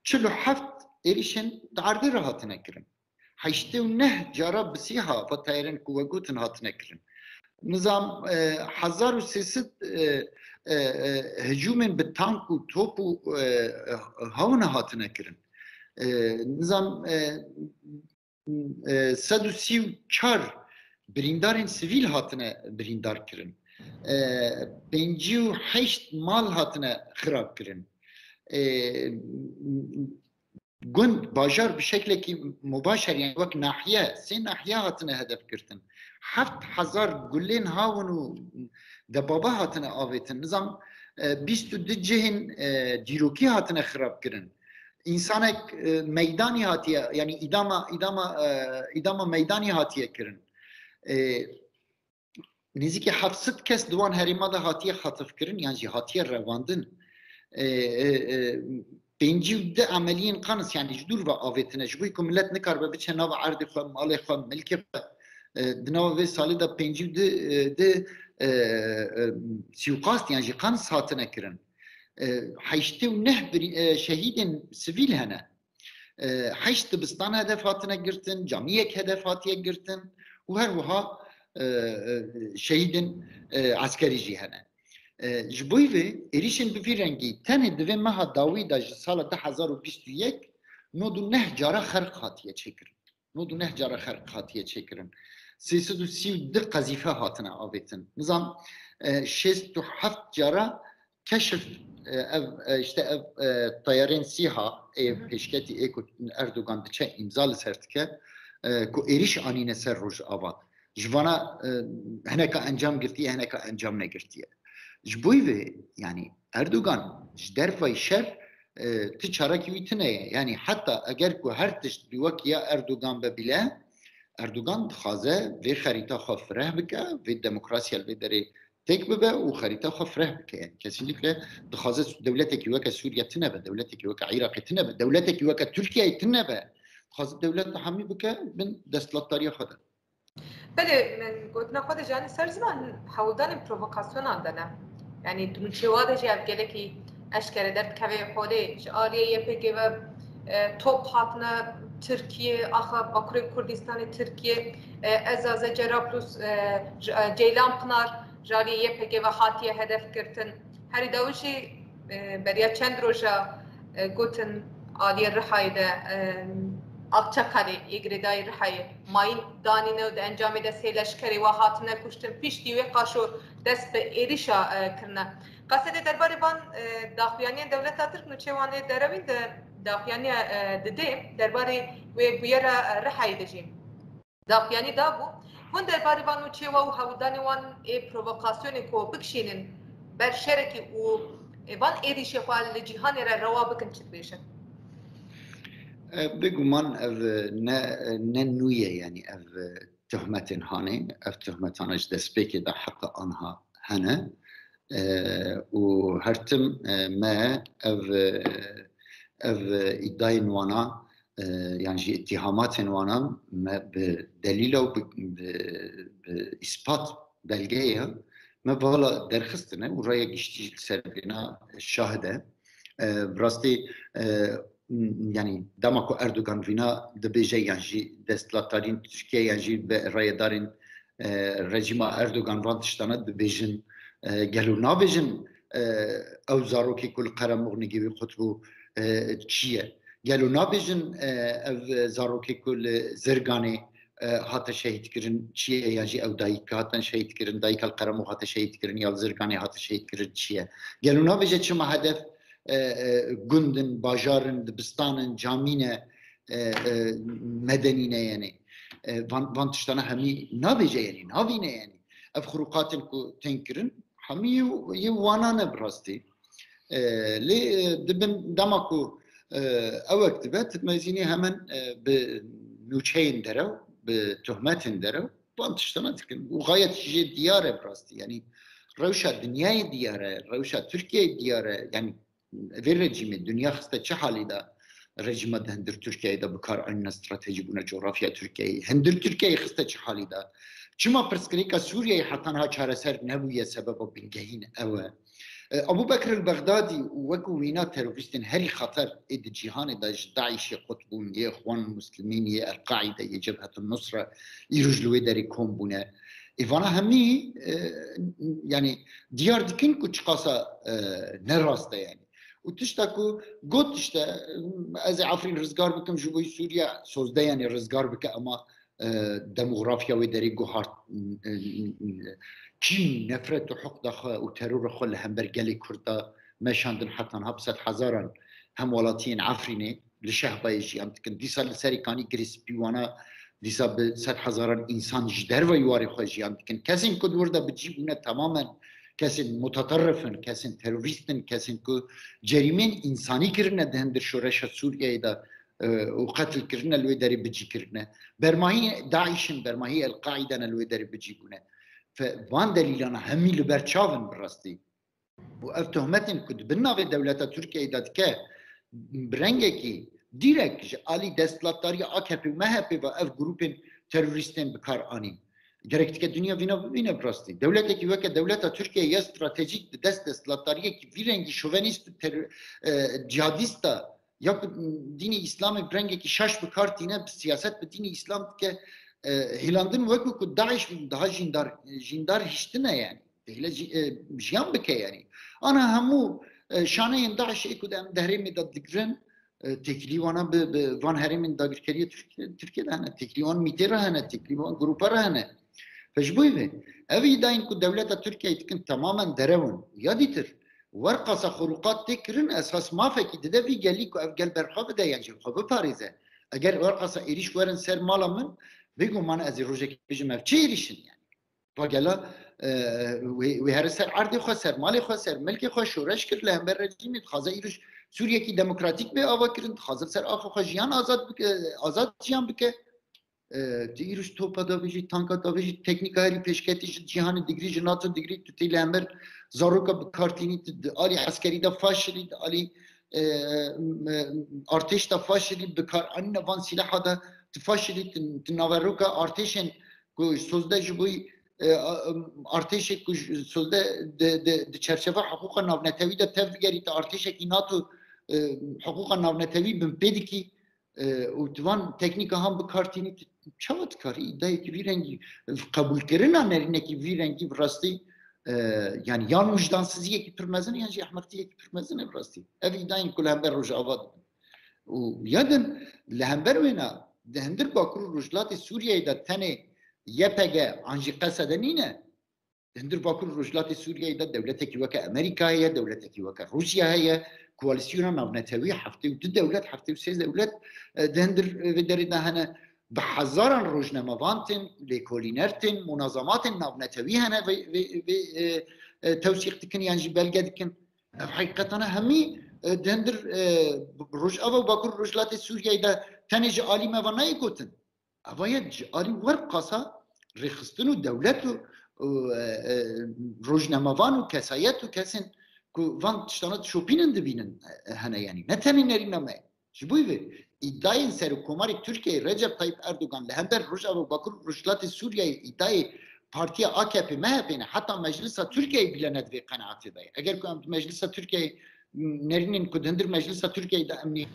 چلو حفت اريشن تعرضي هاتنا كرن حيشتو نه جرب بسيها فتايرن كو وقوتن هاتنا كرن نظام 1300 هجوم بالتانك وتوب هون هاتنا كرن نظام 134 بریندارین سیویل هاتنه بریندار کرن 58 مال هاتنه خراب کرن گند باجار به شکلی که مباشر یعنی وقت ناحیه 3 ناحیه هاتنه هدف کردن 7000 گلین هاون و دبابه هاتنه آویتن نظام 22 جهن دیروکی هاتنه خراب کرن انسانك ميداني هاتيه يعني ادامه ميداني هاتيه كرن نزيكي حفصت كس دوان هريما ده هاتيه خطف كرن يعني هاتيه رواندن بينجيو ده عمليا قانص يعني جدول وافيتنا جبويكم ملت نكار ببيتش ناو عرض خو مالي خو ملكي دناو في سالي ده بينجيو ده سيوقاست يعني قانص هاتنا كرن حيشتو نه شهيد سيفيل هنا حيشت بستان هدفاتنا قرتن جميع هدفاتي قرتن وهروها شهيد عسكري جي هنا جبويفي إريشن بفيرنجي تاني دوين مها داويدا جسالة 1021 نودو نه جارة خرق هاتيه چكرن نودو نه جارة خرق هاتيه چكرن 332 قذيفة هاتنا آويتن نظام 67 جارة كشف işte طيارين سيها peşketi eko Erdoğan diçe imzalı sertike ku eriş anine ser roj ava jvana heneka encam girtiye heneka encam ne girtiye jboy ve yani Erdoğan jderfay şer ti çaraki vitine yani hatta eğer ku her tiş biwakiya Erdoğan be bile Erdoğan xaze ve xarita xafreh bike ve demokrasiya ve deri tek bebe و خريطه خفره يعني kesinlikle دخازت دولتك وك سوريا تنبه دولتك وك العراق تنبه دولتك وك تركيا تنبه خازت دولت تحمي بك من دستلاتاريا خدا بله من قلنا خود جاني سر زمان حولدان پرووکاسیون عندنا يعني دمشواده جاب گلکی اشکره در کوی خوده آریه پکی و توپ هاتنا ترکیه آخر باکوری کردستان ترکیه ازازه جرابلس جیلان پنار جاری YPG ve hatiye hedef kırtın. Her davuşi beriya çend roja gotun aliye rihayda Akçakale igridayı rihayı mayın danine de encam ede seyleşkeri ve hatine kuştun pişti ve kaşo dest be erişa kırna. Kasede derbari ban daxuyaniye devlet atırk nuçevane deravin de daxuyaniye dede derbari ve buyara rihayı dejim. Daxuyani da bu. Hon derbari van uçeva u havdani van provokasyonu ko bikşinin ber şereki u van erişe fal cihan era rawabıkın çıkmışın. بگومان ev ne nüye yani ev töhmetin hane ev töhmetanaj despeki da hakkı anha hane u hertim me ev iddiayın vana yani ittihamatın vana بدليل و بإثبات belgeye me vala derxistine u raya geçtiği serbina şahide براستی yani damako Erdoğan vina dibêje yan jî destlatarîn Tirkiye yan jî be rayedarên rejima Erdoğan van tiştana dibêjin gelo nabêjin ew zarokê ku li Qeremoxnê gevî qutbû çi ye gelo nabêjin ev zarokê ku li Zirganê hate şehit kirin çi ye yan jî ew dayîk hatin şehit kirin dayîka li Qeremox hate şehit kirin ya li Zirganê hate şehit kirin çi ye gelo nabêje çima hedef gundin, bajarın, dibistanın, camine, medenine yani. Van tiştana hemi nabece yani, navine yani. Ev xurukatın ku tenkirin, hemi yu vanane brasti. Li dibin dama ku evek dibe, titmezini hemen bi nüçeyin derev, bi tuhmetin derev, van tiştana tikin. Bu gayet şişe diyare brasti yani. Revşa dünyayı diyare, revşa Türkiye diyare yani. Ve rejimi dünya xiste çi halî da rejima de hindir Türkiye'de bikar anna strateji buna coğrafya Türkiye'yi hindir Türkiye'yi xiste çi halî da چما پرسکریکا سوریه حتی ها چارەسەر نەبوویە سبب بنگهین ئەوە ابو بكر البغدادي وكو وينا تيروريستين هري خطر اد جيهان داش داعش قطبون يا اخوان المسلمين يا القاعده يا جبهه النصره يرجلوا داري كومبونا ايفانا همي يعني ديار دكن كو تشقاسا نراسته يعني وتشتكو قلت اشتا از عفرين رزقار بكم جوي سوريا سوزده يعني رزقار بك اما ديموغرافيا وداري جوهار كين نفرت وحقد وترور خل هم برجلي كردا مشاندن حتى هبسط حزارا هم ولاتين عفريني لشهبة يجي هم تكن ديسا لسري كاني جريس بيوانا ديسا بسط حزارا إنسان جدر ويواري خوشي هم تكن كسين كد وردا بتجيبونه تماما كسين متطرفن كسين تيروريستن كسين كو جريمين إنساني كرنا دهندر شورشة سوريا إذا وقتل كرنا الويداري بجي كرنا برماهي داعشن برماهي القاعدة الويداري بجيبونه فوان دليلنا همي لبرچاون براستی و اف تهمتن کد بناوی دولت ترکیه ایداد که برنگه کی دیرک علی دستلاتاری AKP و MHP و اف گروپن تروریستن بکار آنیم گرکتی که دنیا وینا براستی دولت کی وکه دولت ترکیه یا استراتژیک دستلاتاری کی ویرنگی شوونیست جهادیستا یا دین اسلام برنگه کی شش بکار تینه سیاست به دین اسلام که هیلاندن وکو که داعش daha jindar هشتنه yani hele jiyan bike yani ana hamu şaneyin daعش ekudem dehremi da digren tekliwana be van herimin da girkeriye Türkiye'de hane teklivan mitera hane teklivan grupara hane fecbuive evi dain ku devleta Türkiye itkin tamamen derevun yaditir varqasa xuruqat tekrin esas mafeki de vi gelli ku ev gel berxabe de yani xabe Paris'e eğer varqasa eriş verin ser malamın بيقول ما أنا أزي روجك بيجي ما بتشيريشن يعني فقال وهرسر عرضي خسر مالي خسر ملكي خش شورش كر لهم بالرجيم خازا يروش سوريا كي ديمقراطيك بي آوا كرن خازا سر آخو خجيان آزاد جيان بك تيروش توپا دا بيجي تانكا دا بيجي تكنيكا هري پیشکتیش جهان دیگری جناتو دیگری تتي لهم بر زاروكا بكارتيني آلي عسكري دا فاشلي آلي ارتش دا فاشلي بكار أنه وان سلاح دا تفاشلی تناوروکا ارتشن کو سوزده جبوی ارتش کو سوزده د چرچفه حقوق ناونتوی د تفگری ت ارتش کی ناتو حقوق ناونتوی بم پدکی و توان تکنیکا هم بکارتینی چوت کاری ایده کی ویرنگی قبول کردن نرینه کی ویرنگی براستی yani yan vicdansızlığı ki pürmezin yani ahmaktiye ki pürmezin براستی evi daim kul hem ber roja avad و yadın lehember wena دهندر باکر رجلات سوریه دا تنه یپگه انجی قصد نینه دهندر باکر رجلات سوریه دا دولت کی وکه امریکا هي دولت کی وکه روسیا هي کواليسيون ناونتوي هفته و دو دولت هفته و سه دولت دهندر ودری ده هنه بحزارن روزنامه‌وانتن لیکولینرتن منظمات ناونتوي هنه و توثیق دکن یعنی belge دکن حقیقتا همی دهندر روج او باکر رجلات سوریه دا تنج عالم و نایگوتن اوایت عالی ورقصا رخصتن و دولت و روزنامه‌وان و کسایت و کسین کو وان تشتانات شوپینن دبینن هنه یعنی نه تنی نرینامه جبوی iddiayı سر حکومت ترکیه رجب طیب اردوغان لهندر روجا و باکر رجلات سوریه iddiayı parti AKP MHP'ne hatta meclisa Türkiye bile nedve kanaati dahi eğer ku meclisa Türkiye nerinin ku dendir meclisa Türkiye'de emni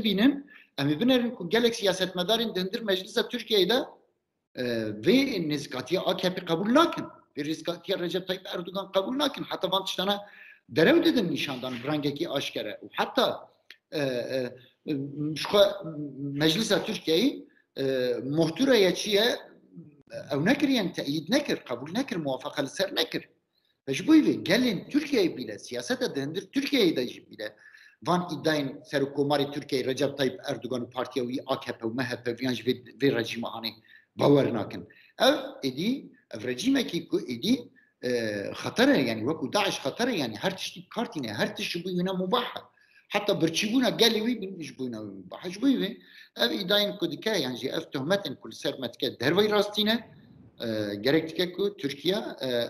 binin emi binerin ku gelek siyasetmedarin dendir meclisa Türkiye'de ve nizkatiye AKP kabul nakin ve nizkatiye Recep Tayyip Erdoğan kabul nakin hatta van tiştana derev dedim nişandan brangeki aşkere hatta şu meclisa Türkiye'yi muhtıraya çiye ev nekiriyen teyit nekir kabul nekir muvafaka ser nekir Mecburi gelin Türkiye bile siyasete dendir Türkiye'yi de bile van iddiayın serokkomari Türkiye Recep Tayyip Erdoğan partiye AKP ve MHP ve rejime hani باور ناکن او ادی او رژیم کی کو ادی خطره يعني وكو داعش خطره يعني هر تشتي كارتينه هر تشبوينا مباحه حتى برتشيبونا قالوي بنجبونا مباح جبوي او اداين كودكا يعني اف تهمتن كل سرمت كد دروي راستينه gerektik ki Türkiye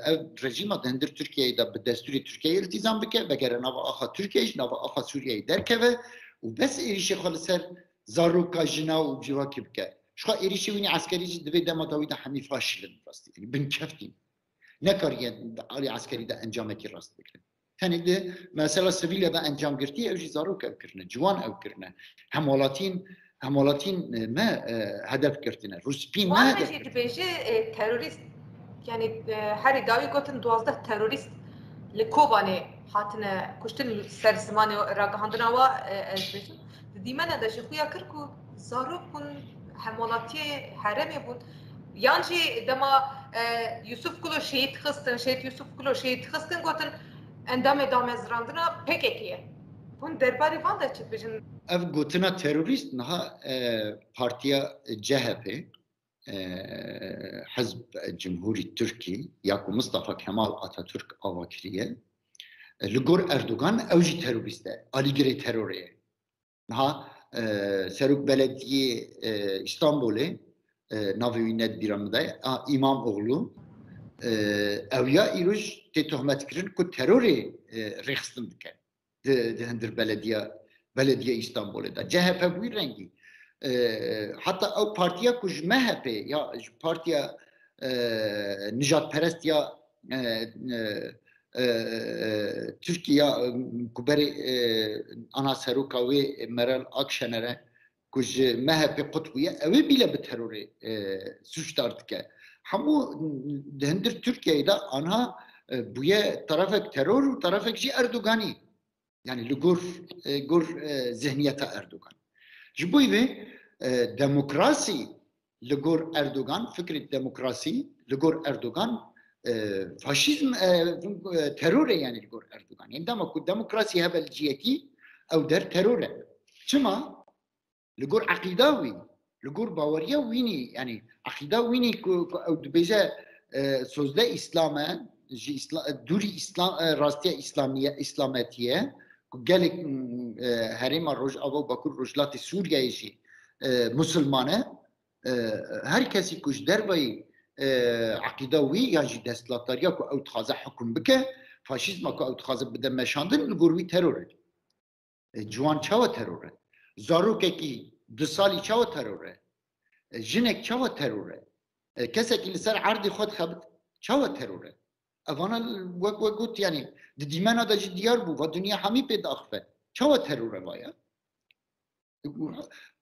ev rejima dendir Türkiye'de bir desturi Türkiye iltizam bike ve gelen nava aha Türkiye nava aha Suriye'yi derkeve و بس ایریش خالصر زاروکا جنا و جواکی بکه شو إيريشي ويني عسكري جد بيدا ما داوي ده حمي فاشل راستي يعني بنكفتين نكارية على عسكري ده أنجام كي راست بكرة ثاني ده مثلا سفيليا ده أنجام قرتي أو جي زاروك أو كرنا جوان أو كرنا همولاتين ما هدف كرتنا روسبين ما هدف كرتنا بيجي تيروريست يعني هاري داوي قلتن 12 تيروريست لكوباني هاتنا كشتن سر زماني راگهاندنا و ازبيجن ديمانا دا شخويا كركو زاروك بون همولاتي حرمي بون یانجی دما یوسف کلو شهید خستن شهید یوسف کلو شهید خستن گوتن اندام زراندنا PKK'ye. Bun derbarı van da çıt bejin. Ev gotuna terörist naha partiya CHP Hizb Cumhuri Türkiye ya Mustafa Kemal Atatürk avakiriye Ligor Erdoğan evji teröriste aligire teröre. Naha Seruk Belediye İstanbul'e naviynet biramda İmamoğlu evya iruj te tuhmet kirin ku teröre rexstin dike de hendir belediye İstanbul'da CHP bu rengi hatta o partiya kuj MHP ya partiya Nijat Perest ya Türkiye kuberi ana seruka ve Meral Akşener'e kuj MHP kutbuya evi bile bir terörü suçlar dike. Hamu hendir Türkiye'de ana buya tarafek terör tarafek ji Erdoğan'ı yani gur zihniyete Erdoğan. Jibu gibi demokrasi ligur Erdoğan fikri demokrasi ligur Erdoğan faşizm terör yani ligur Erdoğan. Yani demek demokrasi hebel ciyeti ev der terör. Çima ligur akidavi ligur bavariya vini yani akida vini ev dibece sözde İslam'a duri İslam rastiya İslamiyetiye gelek herima roj ava bakur rojlati Suriye işi Müslümane herkesi kuş derbayı akidavi yani destlatariya ku ev txaza hüküm bike faşizma ku ev txaza bide meşandın gurvi terör Civan çava terör zarukeki dısali çava terör jinek çava terör kesek lisar ardi xod xabit çava terör Avana وقت yani دیمانا دا جدیار بو و دنیا همی پیدا اخفه چوا تروره وایا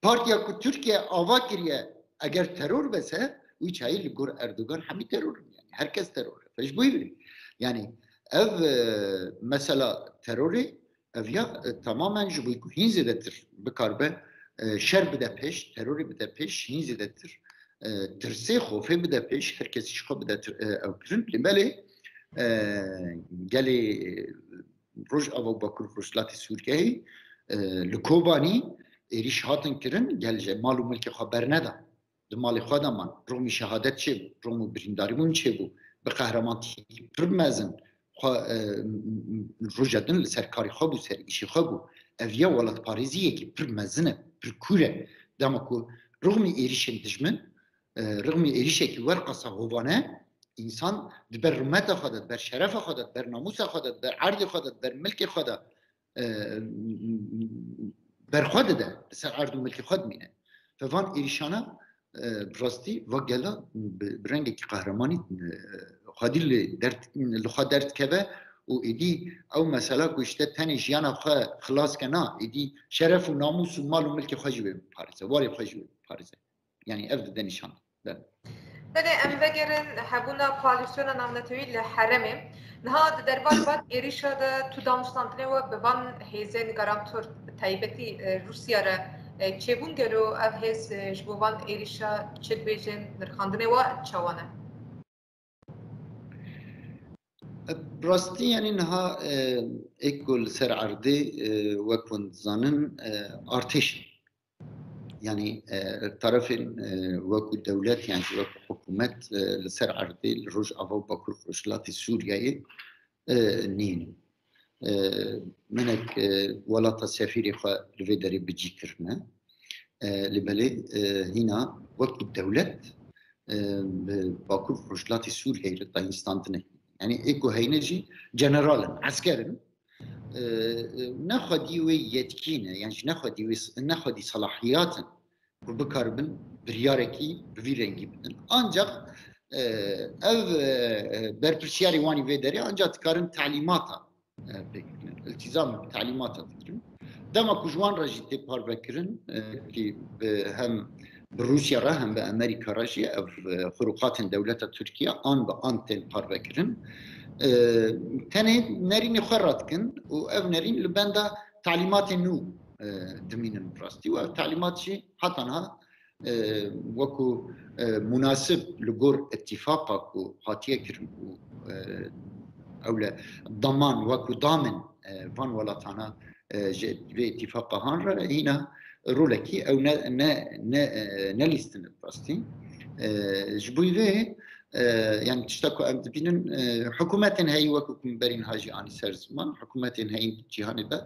پارتیا کو ترکیه آوا کریه اگر ترور بسه وی چایی لگور اردوغان همی ترور yani herkes teröre فش buyurun yani ev mesela terörü ev ya tamamen jibu ku hinzedetir bekarbe şer bide peş terörü bide peş hinzedetir tirse xofe bide peş herkes şiqo bide ev kirin limeli gelê roj ava bakur rojlatê Sûriyeyê li Kobanî êrîş hatin kirin gel ji mal û milkê xwe berneda di malê xwe de man romî şehadet çêbû rom û birîndarî min çêbû bi qehremanî pir mezin roja din li ser karî xwe bû ser îşê xwe bû ev ya welatparêziyekî pir mezin e pir kûr e dema ku rogmî êrîşên dijmin rogmî êrîşekî werqasa hovane İnsan ber hürmete xwe ber şerefe xwe ber namusa xwe ber erdê xwe ber milkê xwe ber xwe de ser erd û milkê xwe dimîne fevan êrîşana rastî ve gela bi rengekî qehremanî xwedî li xwe derdkeve û êdî ew mesela ku işte tenê jiyana xwe xilas ke na êdî şeref û namus û mal û milkê xwe jî wê biparêze warê xwe jî wê biparêze yani ev dide nîşan بله ام بگرن هبونا کواليسيون نامنتوي لحرمه نهاد دربار بعد ایریشا ده تو دانشتانتنه و بوان هیزن گارانتور تایبتی روسیا را چبون گرو اف هیز جبوان ایریشا چد بیجن نرخاندنه و چوانه براستی یعنی نها اکل سر عرضه وکوند زانن ارتش yani tarafın vakit devlet yani vakit hükümet ser ardı roj ava bakur rojlati Suriye'yi neyim menek walata sefiri xwe li vê derê bicî kirine li belê hîna vakit devlet bakur rojlatê Sûriyeyê li Dayîstanê yani eko heyne jî generalin askerin نخدي ويتكينه يعني نخدي salahiyatın bu karbın biryareki bir rengi bidin. Ancak ev berpirsiyari wani vê derê ancak karın talimata pekinin, iltizam talimata dikirin. Dema ku ji wan re jî tê parvekirin ki hem bi Rusya re hem bi Amerika re jî ev xurukatên dewleta Tirkiye an bi an tên parvekirin. Tenê nerînê xwe radikin û ev nerîn li benda talimatên nû dimînin rastî û ev talimat jî heta wekû münasib li gor itîfaqa ku hatiye kirin û ewle daman wekû damin van welatana ji vê itîfaqa han re hîna rolekî ew nelîstin rastî. Ji bo vê yani tişta ku em dibînin hikûmetên heyî wekû ku min berîn hajî anî ser ziman hikûmetên heyîn cîhanê de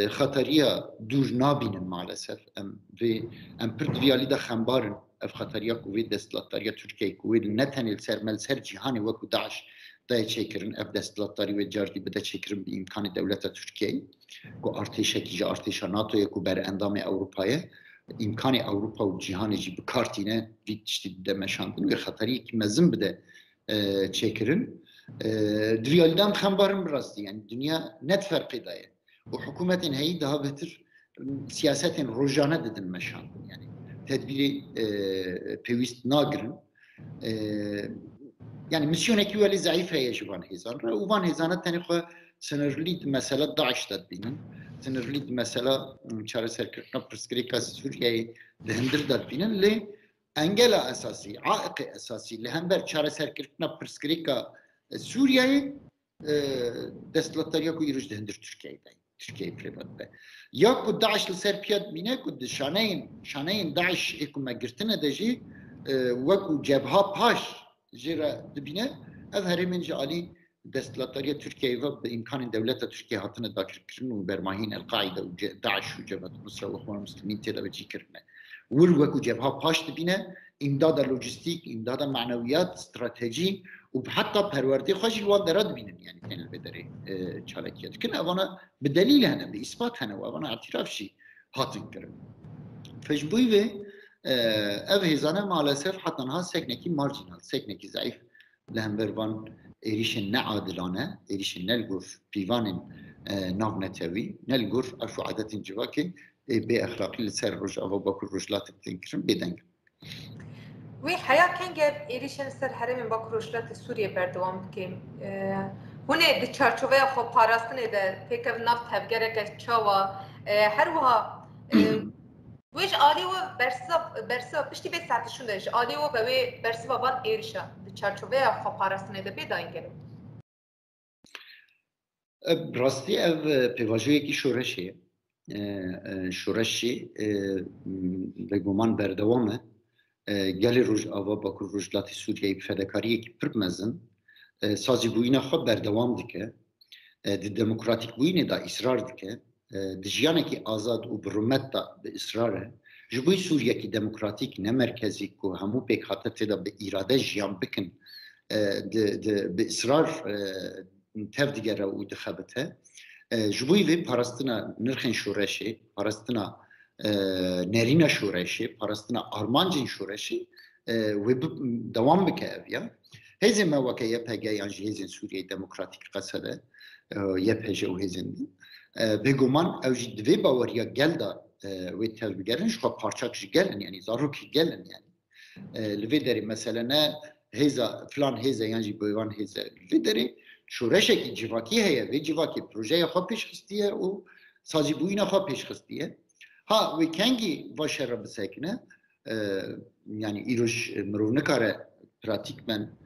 xetariya dûr nabînin malesef em pir diviyalî de xembarin ev xetariya ku vê desthilatdariya Tirkiyeyê ku wê ne tenê li ser me li ser cîhanê wekû Daeş dayê çêkirin ev desthilatdarî wê cardî bide çêkirin bi îmkanê dewleta Tirkiyeyê ku artêşekî ji artêşa NATOyê ku berendamê Ewropayê imkanê Ewropa û cîhanê jî bi kartîne vî tiştî bide meşandin wê xeteriyekî mezin bide çêkirin. Diviyalî de em xembarin bi rastî yani dünya net ferqê daye û hikûmetên heyî daha betir siyasetên rojane didin meşandin yani tedbîrê pêwîst nagirin. Yani misyonekî welî zayıf heye ji van hêzan re û van hêzan tenê xwe sınırlî mesela Daeş de dibînin. Sınırlî mesela çareserkirina pirsgirêka Sûriyeyê di hindir de dibînin lê engela esasî, aiqê esasî li hember çareserkirina pirsgirêka Sûriyeyê desthilatdariya ku îroj di hindir Tirkiyeyê Tirkiyeyê pêvende. Ya ku Daeş li ser piya dibîne ku di şaneyên Daeşê ku me girtine de jî wekû cebha paş jê re dibîne ev herêmên jî alî desthilatdariya Tirkiyeyê ve bi imkanên dewleta Tirkiye hatine dakirkirin û bermahîn El-Qaide û Daeş û Cebhet Nusra û Ihwan Müslîmîn tê de vecîkirine. Wir wekû cebha paş dibîne îmdada lojîstîk, îmdada manewiyat, stratejî û heta perwerdê xwe jî li wan dere dibînin yani tên li vê derê çalakiye dikin. Evana bi delîl hene, bi îspat hene û evana etîraf jî hatin kirin. Ji bo vê ev hêzane malesef heta niha seknekî marjinal, seknekî zayıf li hember van êrişên neadilane, êrişên ne li gor pîvanên navnetewî, ne li gor ev û adetên civakê bê exlaqî li ser Rojava Bakur Rojhilatê tên kirin bêdeng. Wê heya kengê êrişên ser herêmên Bakur Rojhilatê Sûriye berdewam dike. Hûnê di çarçoveya xwe parastinê de pêkev nav tevgereke çawa her wiha wê ji alî we bersiva piştî vê saetê şûn de ji alî we be wê bersiva van êrişa di çarçoveya xwe parastinê de bêdayîn gelin. Rastî ev pêvajoyekî şoreşê ye. Şoreşê beguman berdewam e. Gelê Rojava Bakur Rojhilatê Sûriyeyê fedakariyekî pir mezin sazîbûyîna xwe berdewam dike. Di demokratîkbûyînê de îsrar dike. Di jiyanekî azad û bi rûmet da bi îsrar e. Ji bo Sûriyekî demokratîk ne merkezî ku hemû pêk hate tê de bi îrade jiyan bikin bi îsrar tev digere û dixebite. Ji bo vê parastina nirxên şoreşê, parastina nerîna şoreşê, parastina armancên şoreşê wê dewam bike ev ya. Hêzên me weke YPG yan jî hêzên Sûriyeyê Demokratîk qesede YPG û hêzên din. Bêguman ew jî divê baweriya gel da wê tev bigerin ji xwe parçak jî gelin yani zarokî gelin yani. Li vê derê mesela ne hêza filan hêze yan jî bêvan hêze li vê derê şoreşekî civakî heye vê civakê projeya xwe pêşxistiye û sazîbûyîna xwe pêşxistiye. Ha wê kengî va şerre bisekine yani îroj mirov nikare pratikmen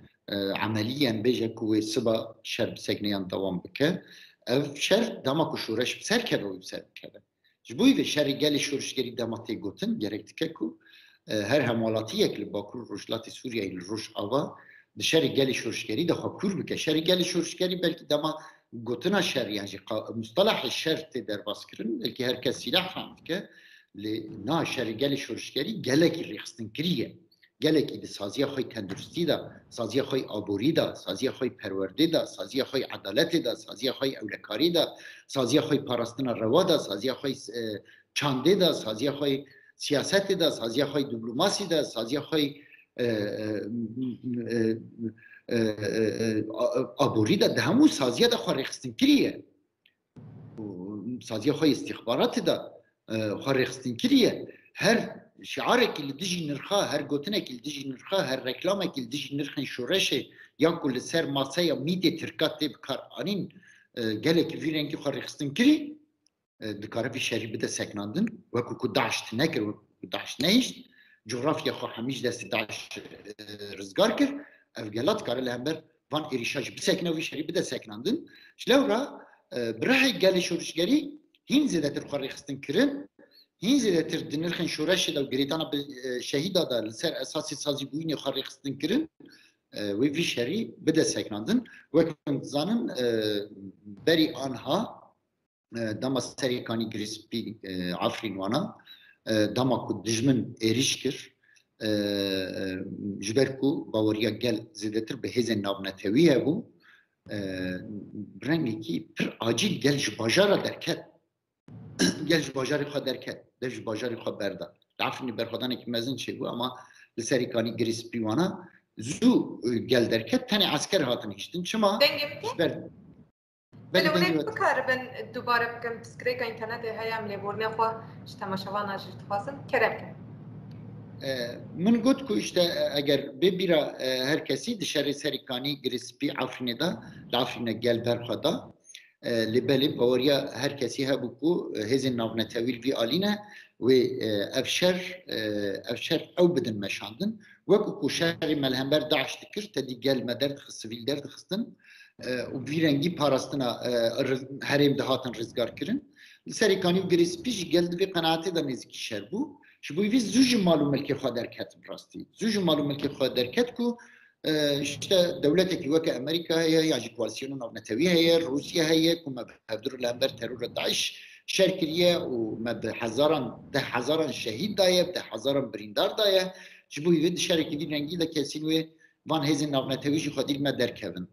ameliyen bêje ku wê siba şer bisekneyan dewam bike. Ev şer dema ku şoreş bi ser keve û bi ser bikeve. Ji bo vê şerê gelê şoreşgerî dema tê gotin gerek dike ku her hemalatiyek li Bakur Rojhilatê Sûriyeyê li Rojava di şerê gelê şoreşgerî de xwe kûr bike. Şerê gelê şoreşgerî belkî dema gotina şer yani mustalahê şer tê derbas kirin belkî herkes silah fan dike. Li na şerê gelê şoreşgerî gelekî rêxistinkerî ye. Gelekî di saziya xwe tenduristî da, saziya xwe aborî da, saziya xwe perwerdê da, saziya xwe edaletê da, saziya xwe ewlekarî da, saziya xwe parastina rewa da, saziya xwe çandê da, saziya xwe siyaseti de, saziye xwe diplomasi de, saziye xwe aborî de hemû saziye de xwe rêxistin kiriye. Saziye xwe istihbaratê de xwe rêxistin kiriye. Her şiarekî li dijî nirxa, her gotinekî li dijî nirxa, her reklamekî li dijî nirxên şoreşê ya ku li ser masaya mîdê tirka tê bikar anîn gelekî vî rengî xwe rêxistin kirî dikare vî şerî bide seknandin wekû ku Daeş nekir wekû Daeş nehîşt coğrafya xwe hemî ji destê Daeş rizgar kir ev gela dikare li hember van êrîşa jî bisekne wî şerî bide seknandin ji lewra bi rihê gelê şoreşgerî hîn zêdetir xwe rêxistin kirin hîn zêdetir di nirxên şoreşê de û girêdana şehîda da li ser esasê sazîbûyînê xwe rêxistin kirin wê vî şerî bide seknandin wek zanin berî anha dama serêkanî girîspî Afrîn wana dama ku dijmin êrîş kir ji ber ku baweriya gel zêdetir bi hêzên navnetewî hebû bi rengekî pir acîl gel ji bajara derket gel ji bajarê xwe derket dev ji bajarê xwe berda li Afrînê berxwedanekî mezin çêbû ama li serêkanî girîspî wana zû gel derket tenê esker hatin hîştin çima ji ber بله ولی بکاربن دوباره بکن پسکری که اینترنت هایم لیبورنی خو işte temaşavan ajit fazın kerem ki. من گوت کو işte eğer bira herkesi dışarı serikani grispi Afrin'de Afrin'e gel berxada libeli bawariya herkesi hebu ku hezin navne tevil vi aline ve evşer ev bidin meşandın ve ku şehri melhember Daeş dikir tedi gel mederd sivil derd xistin و ویرنگی پاراستنا هریم دهاتن رزگار کرن سریکانی و گریسپیش گلد وی قناعتی دا نزدیکی شهر بو شبوی وی زوج مالو ملکی خوا درکت براستی زوج مالو ملکی خوا درکت کو işte devleti ki vaka Amerika heye ya koalisyonun avnetavi heye Rusya heye kuma bevdur lamber terör Daeş şerkiriye u meb hazaran şehit daye hazaran brindar daye şbûy dışarı ki rengi de kesin ve van hezin avnetavi ji xadil me derkevin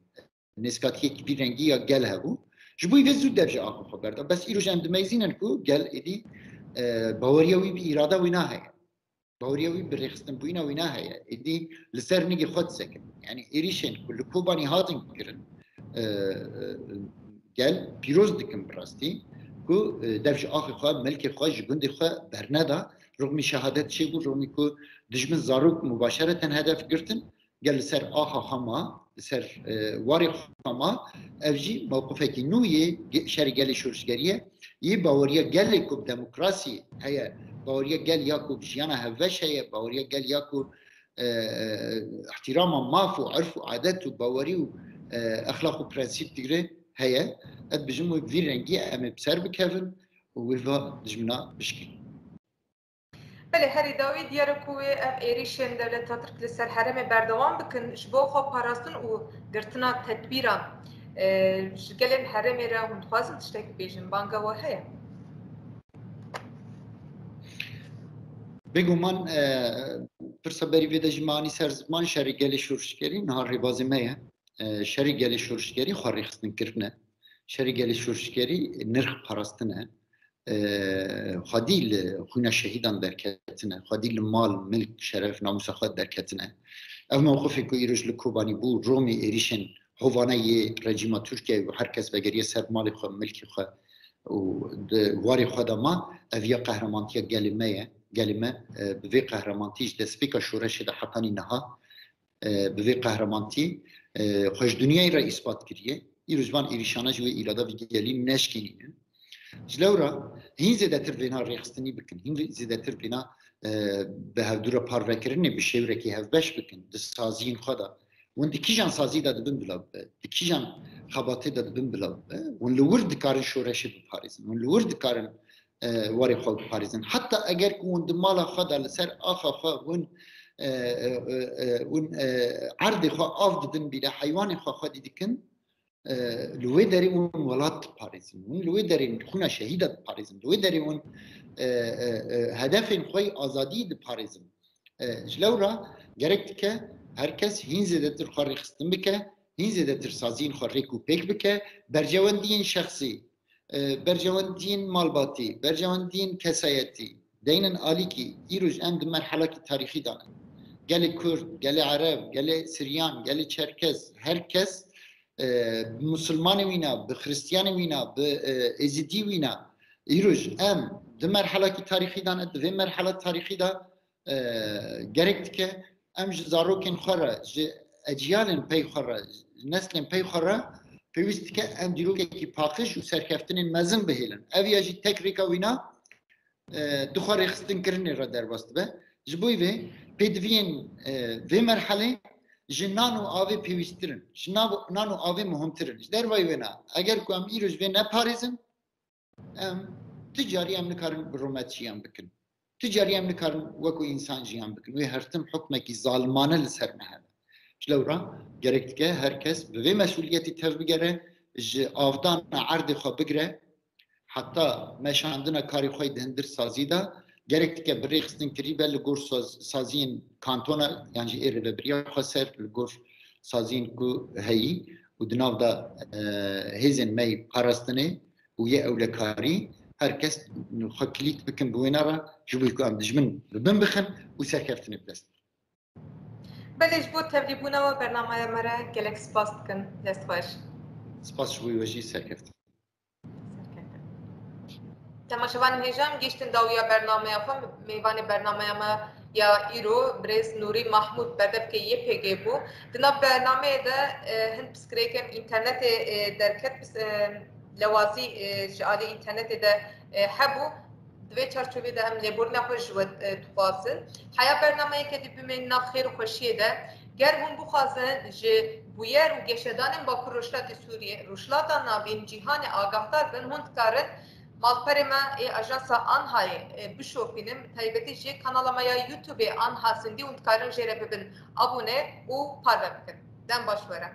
neskatiye bir rengi ya gel hebu. Ji bu vê derece axir xeber da. Bes îro em dimezînin ku gel êdî baweriya wî bi îrada wî naheye. Baweriya wî bi rêxistin bûyîna wî naheye. Êdî li ser nigê xwe disekin. Yani êrîşên ku li Kobanî hatin kirin gel pîroz dikin bi rastî ku dev ji axê xwe milkê xwe ji gundê xwe berneda rûmî şehadet çêbû rûmî ku dijmin zarok mübaşereten hedef girtin gel li ser axa xema ser warê xema ev jî mewqifekî nû yê şerê gelê şoreşgerî yê baweriya gelê ku demokrasî heye baweriya gel ya ku jiyana hevveş heye baweriya gel ya ku ihtirama maf û irf û adet û bawerî û exlaq û prensîp digre heye ez bijim wê vî rengî em ê bi ser bikevin û wê va dijmina bişkin. بله هری داوی دیاره کوی اف ایریشن دولت ترک لسر حرم بردوام بکن شبو خو پاراستن و گرتنا تدبیران شگلن حرم را هم خوازن تشتک بیجن بانگا و هیا بگو من پرسا بری ویده جمعانی سرزمان شری گلی شورشگری نهار ریبازمه شری گلی شورشگری خواری خستن کرنه شری گلی شورشگری نرخ پاراستنه خدیل خونا شهیدان درکتنه خدیل مال ملک شرف ناموس خود درکتنه اف موقفی که ایروش لکوبانی بو رومی ایریشن هوانه رژیم ترکیه و هر کس بگیری سر مال خود ملک خود و واری خود ما اویا قهرمانتی گلمه به قهرمانتیش دسپیکا شورش ده حقانی نها به قهرمانتی خوش دنیای را اثبات کریه ایروزبان ایریشانه جوی ایلادا و گلی نشکینینه جلورا هین زیادتر بینا ریخستنی بکن هین زیادتر بینا به هفدورا پاروکرنی به شورکی هفبش بکن دستازین خدا ون دیکیجان سازی داد بن بلاب دیکیجان خباته داد بن بلاب ون لور دکارن شورشی بپاریزن ون لور دکارن واری خود بپاریزن حتی اگر که ون دمالا خدا لسر آخا خوا ون عرض خوا آف دادن بیده حیوان خوا خودی دیکن لوی داری اون ولات پاریزن اون لوی داری خونه شهیدت پاریزن لوی داری اون هدف خوی آزادی د پاریزن جلورا گرفت که هر کس هین زیادتر خاری خستن بکه هین زیادتر سازین خاری کوپک بکه برجواندین شخصی برجواندین مالباتی برجواندین کسایتی دینن عالی کی ایروز ام د مرحله کی تاریخی دانه گل کرد گل عرب گل سریان گل چرکز herkes مسلمان وینا به خریستیان وینا به ازیدی وینا ایروز ام د مرحله کی تاریخی دانه د مرحله تاریخی دا گرکت که ام زاروکن خورا اجیالن پی خورا نسلن پی خورا پیوست که ام دیروک کی پاکش و سرکفتن مزن بهیلن اویا جی تکریکا وینا دخوار خستن کرنی را در باست به جبوی و پیدوین و مرحله جنانو آوی پیوسترن جنانو آوی مهمترن در وای وینا اگر که ام ایروز و نپاریزن ام تجاری ام نکارن برومت جیان بکن تجاری ام نکارن وکو انسان جیان بکن و هرتم حکمه کی ظالمانه لسر مهد شلورا گرکت که herkes به مسئولیتی تف بگره آفدان عرض خواه بگره حتی مشاندنا کاری خواه دهندر سازی دا گرکت که بری خستن کری به لگور سازین کانتونا یعنی ایره ببریا خسر لگور سازین کو هایی و دناو دا هزین می پارستنه و یه اولکاری herkes خواه کلیک بکن بوینا را جبوی که ام دجمن ببن بخن و سرکفتنه بدست بلش بود تبلیغونه و برنامه مرا گلک سپاس کن دست خوش. سپاس شوی وجی سرکفت. تماشاوان هجام گیشتن داویا برنامه افهم میوان برنامه ما یا ایرو برز نوری محمود بدب که یه پیگه بو. دنا برنامه ده هند بسکریکم اینترنت درکت بس لوازی جالی اینترنت ده حبو. دوی چارچوبی ده هم لبور نخوش و تفاصل. حیا برنامه که دی بمن نخیر و خوشیه ده. گر هم بخوازن جه بویر و گشتدان با کروشلات سوریه روشلاتا نابین جهان آگاهدار بن هند کارن مالپره ما اجانسا آنهای بشوپینم تایبتی جه کانالاما یا یوتیوب آنها سندی هند کارن جره ببین abone و پارو بکن. دم باش ورم.